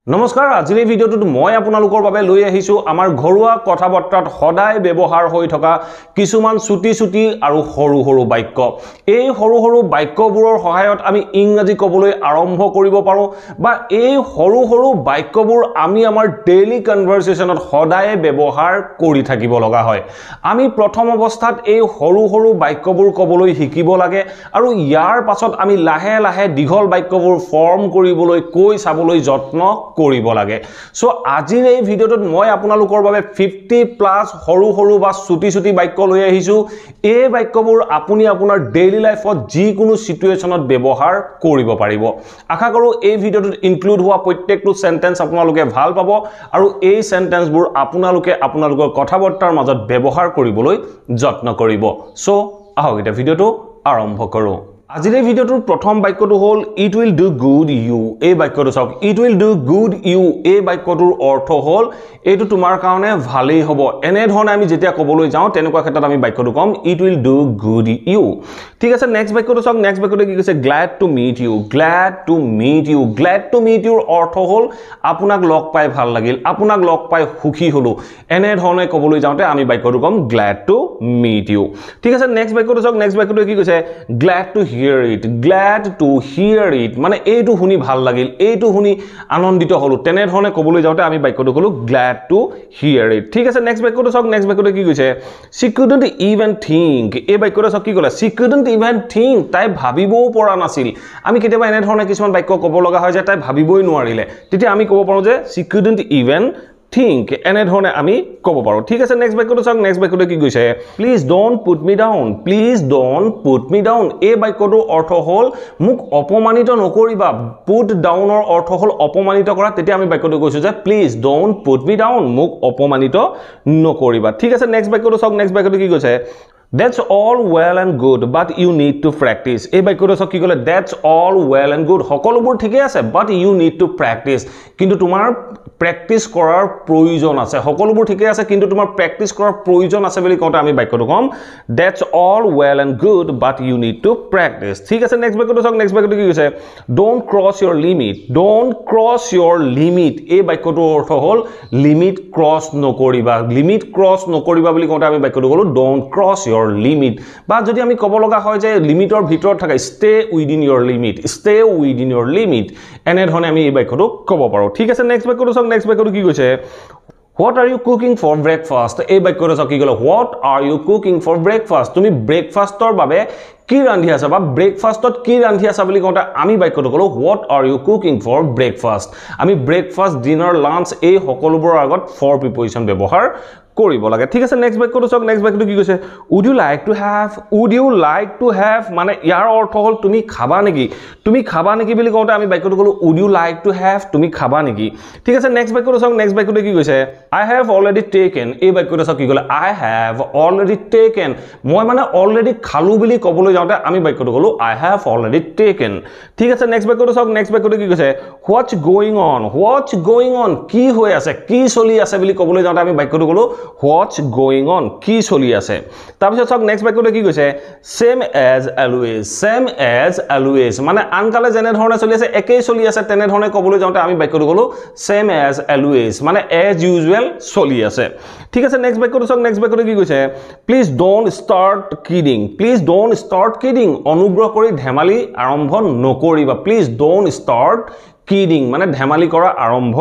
নমস্কাৰ আজিৰ এই ভিডিঅ'টোত মই আপোনালোকৰ বাবে লৈ আহিছো আমাৰ ঘৰুৱা কথাবৰ্তাত সদায় ব্যৱহাৰ হৈ থকা কিছুমান ছুটি আৰু সৰু সৰু বাক্য এই সৰু সৰু বাক্যবোৰৰ সহায়ত আমি ইংৰাজী ক'বলৈ আৰম্ভ কৰিব পাৰো বা এই সৰু সৰু বাক্যবোৰ আমি আমাৰ ডেইলি কনভাৰচেচনত সদায় ব্যৱহাৰ কৰি থাকিব লগা হয় আমি প্ৰথম অৱস্থাত এই সৰু সৰু বাক্যবোৰ ক'বলৈ শিকিব লাগে আৰু ইয়াৰ পাছত আমি লাহে লাহে দীঘল বাক্যবোৰ ফৰ্ম কৰিবলৈ কৈ চাবলৈ যত্ন কৰিব লাগে সো আজিৰ এই ভিডিঅ'টোত মই আপোনালোকৰ বাবে 50+ সৰু সৰু বা ছুটি বাক্য লৈ আহিছো এই বাক্যবোৰ আপুনি আপোনাৰ ডেইলি লাইফত যিকোনো সিচুৱেচনত ব্যৱহাৰ কৰিব পাৰিব আশা কৰো এই ভিডিঅ'টোত ইনক্লুড হোৱা প্ৰত্যেকটো সেন্টেন্স আপোনালোকে ভাল পাব আৰু এই সেন্টেন্সবোৰ আপোনালোকে আপোনালোকৰ কথাবৰ্তাৰ মাজত ব্যৱহাৰ কৰিবলৈ যত্ন কৰিব সো আহক এটা ভিডিঅ'টো আৰম্ভ কৰো আজিৰ এই ভিডিঅ'টোৰ প্ৰথম বাক্যটো হ'ল it will do good you এই বাক্যটো চাওক it will do good you এই বাক্যটোৰ অৰ্থ হ'ল এইটো তোমাৰ কাৰণে ভালেই হ'ব এনে ধৰণে আমি যেতিয়া ক'বলৈ যাওঁ তেনেকুৱা ক্ষেত্ৰত আমি বাক্যটো কম it will do good you ঠিক আছে নেক্সট বাক্যটো চাওক নেক্সট বাক্যটো কি কৈছে glad to meet you glad to meet you glad to meet ইউৰ অৰ্থ হ'ল আপোনাক লগ পাই ভাল লাগিল আপোনাক লগ পাই সুখী হলো এনে ধৰণে ক'বলৈ যাওঁতে আমি বাক্যটো কম গ্ল্যাড টু মিট ইউ ঠিক আছে নেক্সট বাক্যটো চাওক নেক্সট বাক্যটো কি কৈছে glad two hear it glad to hear it মানে এইটো শুনি ভাল লাগিল এইটো শুনি আনন্দিত হলো তেনে ধৰণে ক'বলৈ যাওঁতে আমি বাক্যটো কলো glad to hear it ঠিক আছে নেক্সট বাক্যটো চাওক নেক্সট বাক্যটো কি কৈছে she couldn't even think এই বাক্যটো চাওক কি ক'লে she couldn't even think তাই ভাবিবও পৰা নাছিল আমি কেতিয়াবা এনে ধৰণে কিছুমান বাক্য ক'ব লগা হয় যে তাই ভাবিবই নোৱাৰিলে তেতিয়া আমি ক'ব পাৰো যে she couldn't even think এনে ধৰণে আমি ক'ব পাৰো ঠিক আছে নেক্সট বাক্যটো চাওক নেক্সট বাক্যটো কি কৈছে please don't put me down please don't put me down এই বাক্যটোৰ অৰ্থ হ'ল মোক অপমানিত নকৰিবা পুট ডাউনৰ অৰ্থ হ'ল অপমানিত কৰা তেতিয়া আমি বাক্যটো কৈছো যে please don't put me down মোক অপমানিত নকৰিবা ঠিক আছে নেক্সট বাক্যটো চাওক নেক্সট বাক্যটো কি কৈছে That's all well and good but you need to practice এই বাক্যটো সব কি ক'লে That's all well and good সকলোবোৰ ঠিকই আছে but you need to practice কিন্তু তোমাৰ প্ৰ্যাকটিস কৰাৰ প্ৰয়োজন আছে সকলোবোৰ ঠিকই আছে কিন্তু তোমাৰ প্ৰ্যাকটিস কৰাৰ প্ৰয়োজন আছে বুলি কওঁতে আমি বাক্যটো কম That's all well and good but you need to practice ঠিক আছে নেক্সট বাক্যটো সব নেক্সট বাক্যটো কি কৈছে Don't cross your limit don't cross your limit এই বাক্যটোৰ অৰ্থ হ'ল লিমিট ক্ৰছ নকৰিবা বুলি কওঁতে আমি বাক্যটো ক'লো Don't cross your limit বা যদি আমি ক'ব লগা হয় যে লিমিটৰ ভিতৰত থকা stay within your limit এনে ধৰণে আমি এই বাক্যটো ক'ব পাৰো ঠিক আছে নেক্সট বাক্যটো চাওক নেক্সট বাক্যটো কি কৈছে What are you cooking for breakfast এই বাক্যটো চাওক কি ক'লে What are you cooking for breakfast তুমি ব্ৰেকফাষ্টৰ বাবে কি ৰান্ধি আছা বা ব্ৰেকফাষ্টত কি ৰান্ধি আছা বুলি কওঁতে আমি বাক্যটো ক'লো What are you cooking for breakfast আমি ব্ৰেকফাষ্ট ডিনাৰ লাঞ্চ এই সকলোবোৰৰ আগত for preposition ব্যৱহাৰ কৰিব লাগে ঠিক আছে নেক্সট বাক্যটো চাওক নেক্সট বাক্যটো কি কৈছে would you like to have মানে ইয়াৰ অৰ্থ হ'ল তুমি খাবা নেকি বুলি কওঁতে আমি বাক্যটো ক'লো would you like to have তুমি খাবা নেকি ঠিক আছে নেক্সট বাক্যটো চাওক নেক্সট বাক্যটো কি কৈছে I have already taken এই বাক্যটো চাওক কি ক'লে I have already taken মই মানে অলৰেডি খালো বুলি ক'বলৈ যাওঁতে আমি বাক্যটো ক'লো I have already taken ঠিক আছে নেক্সট বাক্যটো চাওক নেক্সট বাক্যটো কি কৈছে what's going on কি হৈ আছে কি চলি আছে বুলি ক'বলৈ যাওঁতে আমি বাক্যটো ক'লো What's going on কি চলি আছে তাৰপিছত চাওক নেক্সট বাক্যটো কি কৈছে same as always মানে আনকালে যেনে ধৰণে চলি আছে একেই চলি আছে তেনে ধৰণে ক'বলৈ যাওঁতে আমি বাক্যটো ক'লো same as always মানে as usual চলি আছে ঠিক আছে নেক্সট বাক্যটো চাওক নেক্সট বাক্যটো কি কৈছে please don't start kidding অনুগ্ৰহ কৰি ধেমালি আৰম্ভ নকৰিবা please don't start kidding মানে ধেমালি কৰা আৰম্ভ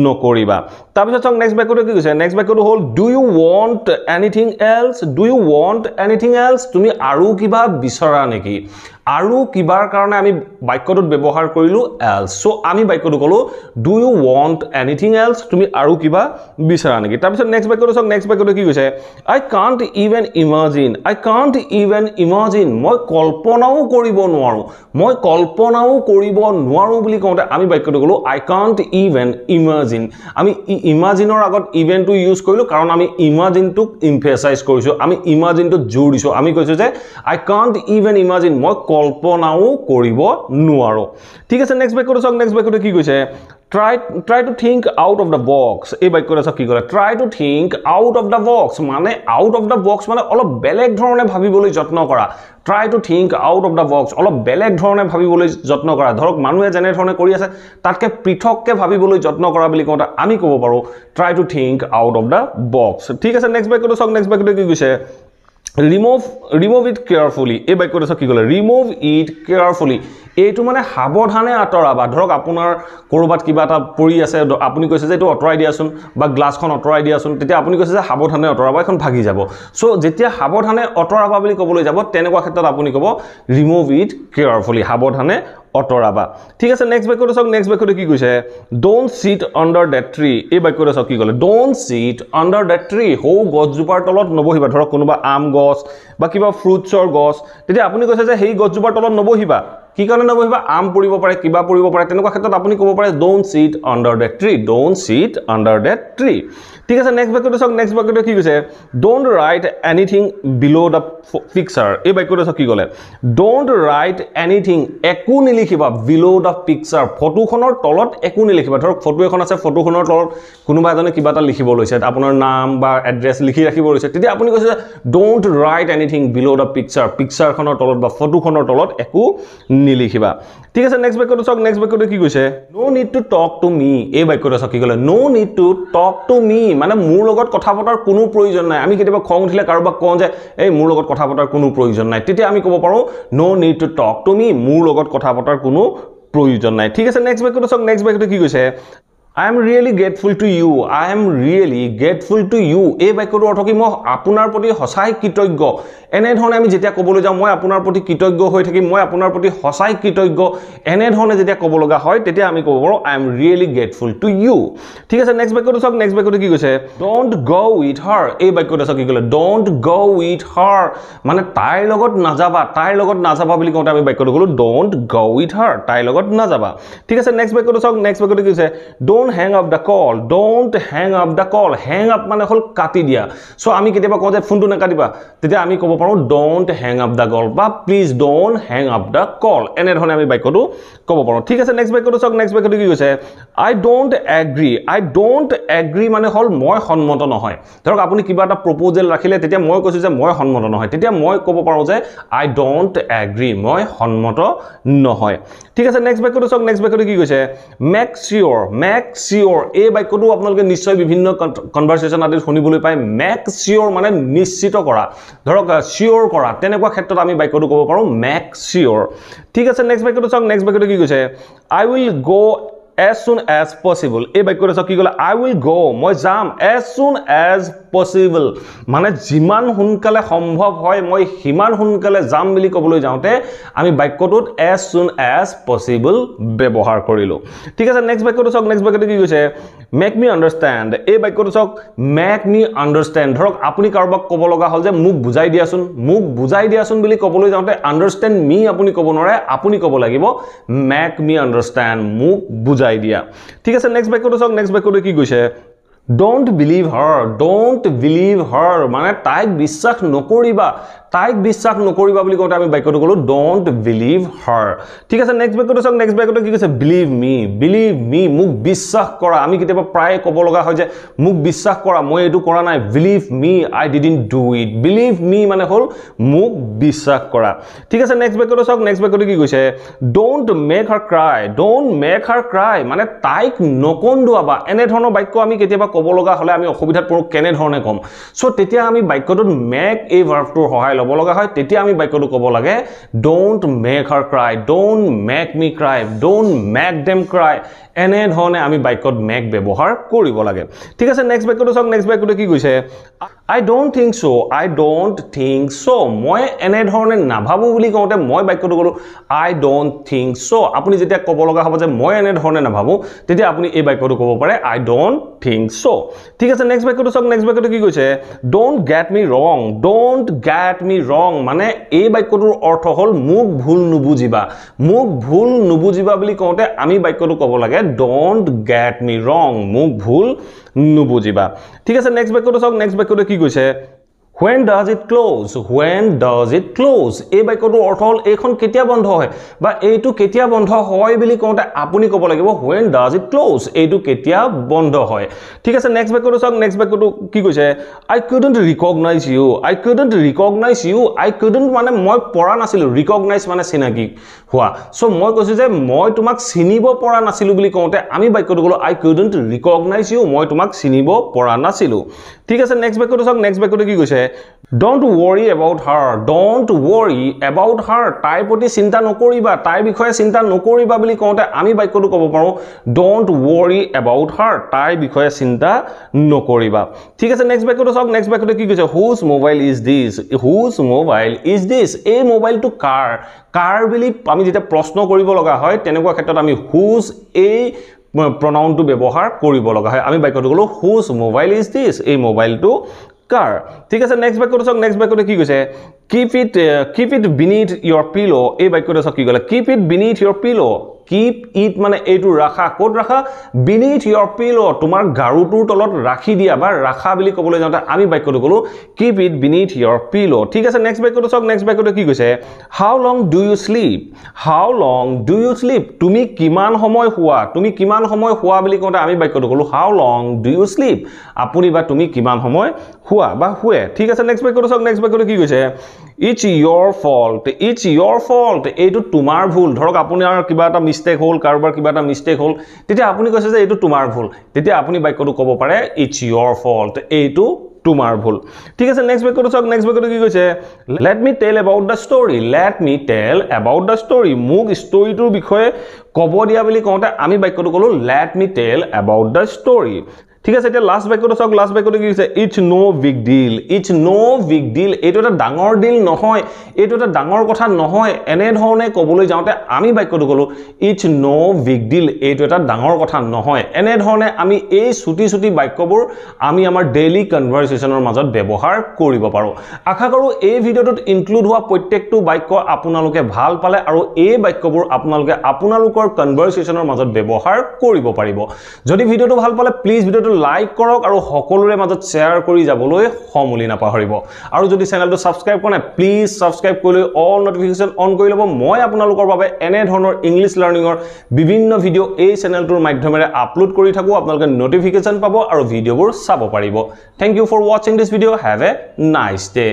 নকৰিবা তাৰপিছত চাওক নেক্সট বাক্যটো কি কৈছে নেক্সট বাক্যটো হ'ল do you want anything else তুমি আৰু কিবা বিচৰা নেকি আৰু কিবাৰ কাৰণে আমি বাক্যটোত ব্যৱহাৰ কৰিলো else সো আমি বাক্যটো ক'লো do you want anything else তুমি আৰু কিবা বিচৰা নেকি তাৰপিছত নেক্সট বাক্যটো চাওক নেক্সট বাক্যটো কি কৈছে I can't even imagine মই কল্পনাও কৰিব নোৱাৰো বুলি কওঁতে আমি বাক্যটো ক'লো I can't even imagine আমি ইমাজিনৰ আগত even টো ইউজ কৰিলো কাৰণ আমি ইমাজিনটোক এমফাসাইজ কৰিছো আমি ইমাজিনটো জোৰ দিছো আমি কৈছো যে I can't even imagine মই কল্পনাও কৰিব নোৱাৰো ঠিক আছে নেক্সট বাক্যটো চাওক নেক্সট বাক্যটো কি কৈছে try to think out of the box এই বাক্যটো আছে কি কৰে try to think out of the box মানে out of the box মানে অলপ বেলেগ ধৰণে ভাবিবলৈ যত্ন কৰা try to think out of the box অলপ বেলেগ ধৰণে ভাবিবলৈ যত্ন কৰা ধৰক মানুহে যেনে ধৰণে কৰি আছে তাতকে পৃথককে ভাবিবলৈ যত্ন কৰা বুলি কোনটা আমি ক'ব পাৰো try to think out of the box ঠিক আছে নেক্সট বাক্যটো সক নেক্সট বাক্যটো কি কৈছে remove it carefully এই বাক্যটো আছে কি ক'লে remove it carefully এইটো মানে সাৱধানে আঁতৰাবা ধৰক আপোনাৰ কৰবাত কিবা এটা পৰি আছে আপুনি কৈছে যে এটো অঁতৰাই দিয়াচোন বা গ্লাছখন অঁতৰাই দিয়াচোন তেতিয়া আপুনি কৈছে যে সাৱধানে অঁতৰাবা এখন ভাগি যাব সো যেতিয়া সাৱধানে অঁতৰাবা বুলি ক'বলৈ যাব তেনেকুৱা ক্ষেত্ৰত আপুনি ক'ব remove it carefully সাৱধানে অঁতৰাবা ঠিক আছে নেক্সট বাক্যটো সক নেক্সট বাক্যটো কি কৈছে don't sit under that tree এই বাক্যটো সক কি ক'লে don't sit under that tree হৌ গছজোপাৰ তলত নবহিবা ধৰক কোনোবা আম গছ বা কিবা ফ্ৰুটছৰ গছ তেতিয়া আপুনি কৈছে যে হেই গছজোপাৰ তলত নবহিবা কি কাৰণে নবহিবা আম পৰিব পাৰে কিবা পৰিব পাৰে তেনেকুৱা ক্ষেত্ৰত আপুনি ক'ব পাৰে don't sit under that tree don't sit under that tree ঠিক আছে নেক্সট বাক্যটো সক নেক্সট বাক্যটো কি কৈছে don't write anything below the picture এই বাক্যটো সক কি ক'লে don't write anything একো নিলিখিবা below the picture ফটোখনৰ তলত একো নিলিখিবা ধৰক ফটো এখন আছে ফটোখনৰ তলত কোনোবা এজনে কিবা এটা লিখিব লৈছে আপোনাৰ নাম বা এড্ৰেছ লিখি ৰাখিব লৈছে তেতিয়া আপুনি কৈছে don't write anything below the picture পিকচাৰখনৰ তলত বা ফটোখনৰ তলত একো নিলিখিবা ঠিক আছে নেক্সট বাক্যটো সক নেক্সট বাক্যটো কি কৈছে no need to talk to me এই বাক্যটো সক কি ক'লে no need to talk to me মানে মোৰ লগত কথা পতাৰ কোনো প্ৰয়োজন নাই আমি কেতিয়াবা খং উঠিলে কাৰোবাক কওঁ যে এই মোৰ লগত কথা পতাৰ কোনো প্ৰয়োজন নাই তেতিয়া আমি ক'ব পাৰো no need to talk to me মোৰ লগত কথা পতাৰ কোনো প্ৰয়োজন নাই ঠিক আছে নেক্সট বাক্যটো সক নেক্সট বাক্যটো কি কৈছে I am really grateful to you. I am really grateful to you. এই বাক্যটোৰ অৰ্থ কি মই আপোনাৰ প্ৰতি সঁচাই কৃতজ্ঞ এনে ধৰণে আমি যেতিয়া ক'বলৈ যাওঁ মই আপোনাৰ প্ৰতি কৃতজ্ঞ হৈ থাকিম মই আপোনাৰ প্ৰতি সঁচাই কৃতজ্ঞ এনে ধৰণে যেতিয়া ক'ব লগা হয় তেতিয়া আমি ক'ব পাৰো I am really grateful to you. ঠিক আছে নেক্সট বাক্যটো সক নেক্সট বাক্যটো কি কৈছে don't go with her এই বাক্যটো সক কি ক'লে don't go with her মানে তাইৰ লগত নাযাবা বুলি কওঁতে আমি বাক্যটো ক'লো don't go with her তাইৰ লগত নাযাবা ঠিক আছে নেক্সট বাক্যটো সক নেক্সট বাক্যটো কি কৈছে don't hang up the call don't hang up the call hang up মানে হল কাটি দিয়া সো আমি কেতিয়াবা কওঁ যে ফোনটো নাকাটিবা তেতিয়া আমি ক'ব পাৰো don't hang up the call বা please don't hang up the call এনে ধৰণে আমি বাক্যটো ক'ব পাৰো ঠিক আছে নেক্সট বাক্যটো সক নেক্সট বাক্যটো কি কৈছে I don't agree মানে হল মই সন্মত নহয় ধৰক আপুনি কিবা এটা প্ৰপ'জেল ৰাখিলে তেতিয়া মই কৈছো যে মই সন্মত নহয় তেতিয়া মই ক'ব পাৰো যে I don't agree মই সন্মত নহয় ঠিক আছে নেক্সট বাক্যটো সক নেক্সট বাক্যটো কি কৈছে make sure এই বাক্যটো আপোনালোকে নিশ্চয় বিভিন্ন কনভাৰসেচন আদি শুনিবলৈ পায় make sure মানে নিশ্চিত কৰা ধৰক sure কৰা তেনেকুৱা ক্ষেত্ৰত আমি বাক্যটো ক'ব পাৰো make sure ঠিক আছে নেক্সট বাক্যটো সক নেক্সট বাক্যটো কি কৈছে I will go as soon as possible এই বাক্যটো সক কি ক'লে I will go মই যাম as soon as possible মানে যিমান সোনকালে সম্ভৱ হয় মই হিমান সোনকালে যাম বুলি ক'বলৈ যাওঁতে আমি বাক্যটোত as soon as possible ব্যৱহাৰ কৰিলো ঠিক আছে নেক্সট বাক্যটো সক নেক্সট বাক্যটো কি কৈছে make me understand এই বাক্যটো সক make me understand ধৰক আপুনি কাৰোবাক ক'ব লগা হল যে মোক বুজাই দিয়াচোন বুলি ক'বলৈ যাওঁতে understand me আপুনি ক'ব নোৱাৰে আপুনি ক'ব লাগিব make me understand মোক বুজাই দিয়া ঠিক আছে নেক্সট বাক্যটো সক নেক্সট বাক্যটো কি কৈছে don't believe her মানে তাইক বিশ্বাস নকৰিবা বুলি কওঁতে আমি বাক্যটো ক'লো don't believe her ঠিক আছে নেক্সট বাক্যটো সক নেক্সট বাক্যটো কি কৈছে believe me মোক বিশ্বাস কৰা আমি কেতিয়াবা প্ৰায় ক'ব লগা হয় যে মোক বিশ্বাস কৰা মই এটো কৰা নাই believe me I didn't do it believe me মানে হল মোক বিশ্বাস কৰা ঠিক আছে নেক্সট বাক্যটো সক নেক্সট বাক্যটো কি কৈছে don't make her cry মানে তাইক নকন্দুৱাবা এনে ধৰণৰ বাক্য আমি কেতিয়াবা ক'ব লগা হলে আমি অসুবিধাত পৰো কেনে ধৰণে কম সো তেতিয়া আমি বাক্যটোত make এই ভাৰ্বটোৰ সহায় ল'ব লগা হয় তেতিয়া আমি বাক্যটো ক'ব লাগে don't make her cry don't make me cry don't make them cry এনে ধৰণে আমি বাক্যত make ব্যৱহাৰ কৰিব লাগে ঠিক আছে নেক্সট বাক্যটো সক নেক্সট বাক্যটো কি কৈছে I don't think so মই এনে ধৰণে নাভাবো বুলি কওঁতে মই বাক্যটো ক'লো I don't think so আপুনি যেতিয়া ক'ব লগা হ'ব যে মই এনে ধৰণে নাভাবো তেতিয়া আপুনি এই বাক্যটো ক'ব পাৰে I don't think so ঠিক আছে নেক্সট বাক্যটো সক নেক্সট বাক্যটো কি কৈছে don't get me wrong মানে এই বাক্যটোৰ অৰ্থ হ'ল মোক ভুল নুবুজিবা বুলি কওঁতে আমি বাক্যটো ক'ব লাগে don't get me wrong মোক ভুল নুবুজিবা ঠিক আছে নেক্সট বাক্যটো সক নেক্সট বাক্যটো কি কৈছে When does it close? When does it close? এই বাক্যটোৰ অৰ্থ হ'ল এইখন কেতিয়া বন্ধ হয় বা এইটো কেতিয়া বন্ধ হয় বুলি কওঁতে আপুনি ক'ব লাগিব when does it close? এইটো কেতিয়া বন্ধ হয় ঠিক আছে নেক্সট বাক্যটো চাওক নেক্সট বাক্যটো কি কৈছে I couldn't recognize you. I couldn't recognize you. I couldn't মানে মই পৰা নাছিলো recognize মানে চিনাকি হোৱা সো মই কৈছো যে মই তোমাক চিনিব পৰা নাছিলো বুলি কওঁতে আমি বাক্যটো ক'লো I couldn't recognize you. মই তোমাক চিনিব পৰা নাছিলো ঠিক আছে নেক্সট বাক্যটো চাওক নেক্সট বাক্যটো কি কৈছে Don't worry about her. Don't worry about her. তাইৰ প্ৰতি চিন্তা নকৰিবা তাইৰ বিষয়ে চিন্তা নকৰিবা বুলি কওঁতে আমি বাক্যটো ক'ব পাৰো Don't worry about her. তাইৰ বিষয়ে চিন্তা নকৰিবা ঠিক আছে নেক্সট বাক্যটো চাওক নেক্সট বাক্যটো কি কৈছে Whose mobile is this? Whose mobile is this? এই মোবাইলটো কাৰ কাৰ বুলি আমি যেতিয়া প্ৰশ্ন কৰিব লগা হয় তেনেকুৱা ক্ষেত্ৰত আমি whose এই pronounটো ব্যৱহাৰ কৰিব লগা হয় আমি বাক্যটো ক'লো whose mobile is this? এই মোবাইলটো কাৰ ঠিক আছে নেক্সট বাক্যটো চাওক নেক্সট বাক্যটো কি কৈছে keep it beneath your pillow এই বাক্যটো চাওক কি ক'লে keep it beneath your pillow keep it মানে এইটো ৰাখা কোড ৰাখা beneath your pillow তোমাৰ গাৰুটোৰ তলত ৰাখি দিয়া বা ৰাখা বুলি ক'বলৈ যাওঁতে আমি বাক্যটো ক'লো keep it beneath your pillow ঠিক আছে নেক্সট বাক্যটো চাওক নেক্সট বাক্যটো কি কৈছে how long do you sleep তুমি কিমান সময় শুৱা বুলি কওঁতে আমি বাক্যটো ক'লো how long do you sleep আপুনি বা তুমি কিমান সময় শুৱা বা শুৱে ঠিক আছে নেক্সট বাক্যটো চাওক নেক্সট বাক্যটো কি কৈছে it's your fault এইটো তোমাৰ ভুল ধৰক আপোনাৰ কিবা এটা মিস্টেক হ'ল কাৰোবাৰ কিবা এটা মিস্টেক হ'ল তেতিয়া আপুনি কৈছে যে এইটো তোমাৰ ভুল তেতিয়া আপুনি বাক্যটো ক'ব পাৰে it's your fault এইটো তোমাৰ ভুল ঠিক আছে নেক্সট বাক্যটো চাওক নেক্সট বাক্যটো কি কৈছে let me tell about the story মোক ষ্টৰীটোৰ বিষয়ে ক'ব দিয়া বুলি কওঁতে আমি বাক্যটো ক'লো let me tell about the story ঠিক আছে এতিয়া লাষ্ট বাক্যটো চাওক লাষ্ট বাক্যটো কি কৈছে it's no big deal এইটো এটা ডাঙৰ ডিল নহয় এইটো এটা ডাঙৰ কথা নহয় এনে ধৰণে ক'বলৈ যাওঁতে আমি বাক্যটো ক'লো it's no big deal এইটো এটা ডাঙৰ কথা নহয় এনে ধৰণে আমি এই ছুটি বাক্যবোৰ আমি আমাৰ ডেইলি কনভাৰচেচনৰ মাজত ব্যৱহাৰ কৰিব পাৰো আশা কৰো এই ভিডিঅ'টোত ইনক্লুড হোৱা প্ৰত্যেকটো বাক্য আপোনালোকে ভাল পালে আৰু এই বাক্যবোৰ আপোনালোকে আপোনালোকৰ কনভাৰচেচনৰ মাজত ব্যৱহাৰ কৰিব পাৰিব যদি ভিডিঅ'টো ভাল পালে প্লিজ ভিডিঅ'টো লাইক কৰক আৰু সকলোৰে মাজত শেয়াৰ কৰি যাবলৈ সমুলি নাপাহৰিব আৰু যদি চেনেলটো সাবস্ক্ৰাইব কৰা নাই প্লিজ সাবস্ক্ৰাইব কৰি অল নটিফিকেশন অন কৰি ল'ব মই আপোনালোকৰ বাবে এনে ধৰণৰ ইংলিশ লাৰ্নিংৰ বিভিন্ন ভিডিঅ' এই চেনেলটোৰ মাধ্যমেৰে আপলোড কৰি থাকো আপোনালোকে নটিফিকেশন পাব আৰু ভিডিঅ'বোৰ চাব পাৰিব thank you for watching this video' have a nice day